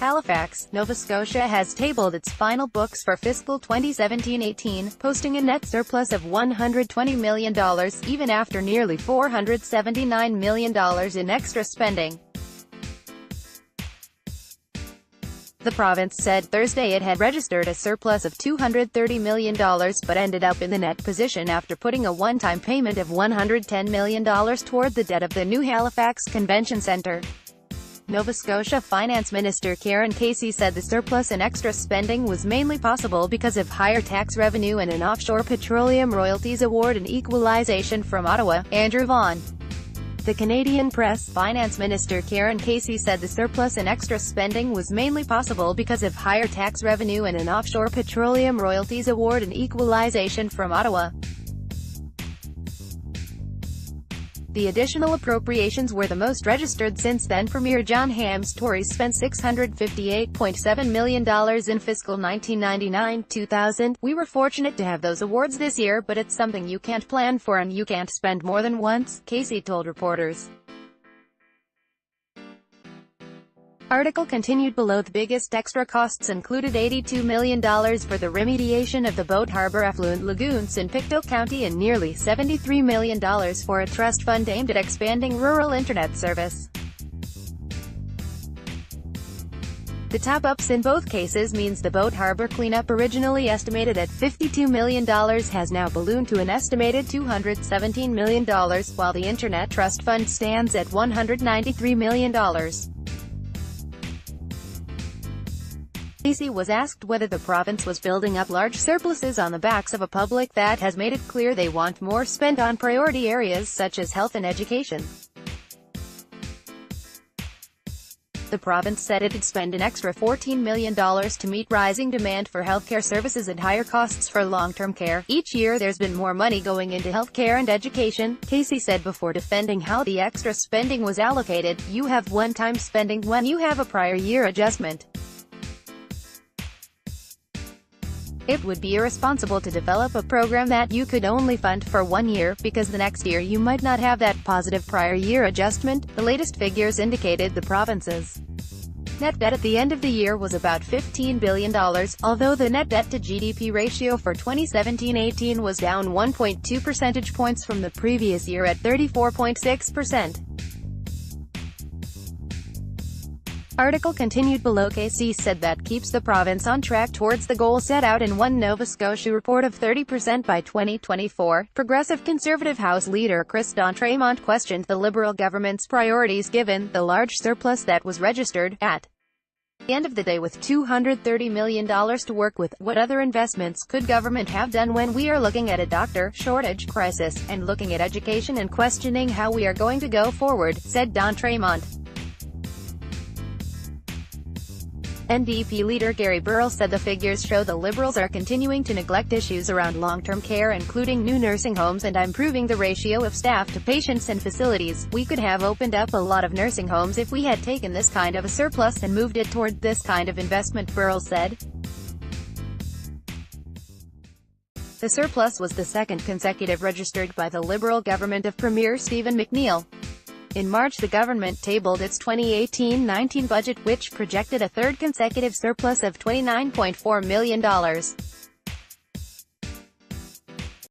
Halifax, Nova Scotia has tabled its final books for fiscal 2017-18, posting a net surplus of $120 million, even after nearly $479 million in extra spending. The province said Thursday it had registered a surplus of $230 million, but ended up in the net position after putting a one-time payment of $110 million toward the debt of the new Halifax Convention Centre. Nova Scotia Finance Minister Karen Casey said the surplus and extra spending was mainly possible because of higher tax revenue and an offshore petroleum royalties award and equalization from Ottawa. Andrew Vaughan, the Canadian Press. Finance Minister Karen Casey said the surplus and extra spending was mainly possible because of higher tax revenue and an offshore petroleum royalties award and equalization from Ottawa. The additional appropriations were the most registered since then Premier John Ham's Tories spent $658.7 million in fiscal 1999-2000. "We were fortunate to have those awards this year, but it's something you can't plan for and you can't spend more than once," Casey told reporters. Article continued below. The biggest extra costs included $82 million for the remediation of the Boat Harbor effluent lagoons in Pictou County and nearly $73 million for a trust fund aimed at expanding rural internet service. The top-ups in both cases means the Boat Harbor cleanup, originally estimated at $52 million, has now ballooned to an estimated $217 million, while the Internet Trust Fund stands at $193 million. Casey was asked whether the province was building up large surpluses on the backs of a public that has made it clear they want more spent on priority areas such as health and education. The province said it'd spend an extra $14 million to meet rising demand for healthcare services and higher costs for long-term care. "Each year there's been more money going into healthcare and education," Casey said before defending how the extra spending was allocated. "You have one-time spending when you have a prior year adjustment. It would be irresponsible to develop a program that you could only fund for 1 year, because the next year you might not have that positive prior year adjustment." The latest figures indicated the province's net debt at the end of the year was about $15 billion, although the net debt to GDP ratio for 2017-18 was down 1.2 percentage points from the previous year at 34.6%. Article continued below. Casey said that keeps the province on track towards the goal set out in one Nova Scotia report of 30% by 2024. Progressive Conservative House Leader Chris D'Entremont questioned the Liberal government's priorities given the large surplus that was registered. At the end of the day, with $230 million to work with, what other investments could government have done when we are looking at a doctor shortage crisis, and looking at education and questioning how we are going to go forward, said D'Entremont. NDP leader Gary Burrell said the figures show the Liberals are continuing to neglect issues around long-term care, including new nursing homes and improving the ratio of staff to patients and facilities. "We could have opened up a lot of nursing homes if we had taken this kind of a surplus and moved it toward this kind of investment," Burrell said. The surplus was the second consecutive registered by the Liberal government of Premier Stephen McNeil. In March, the government tabled its 2018-19 budget, which projected a third consecutive surplus of $29.4 million.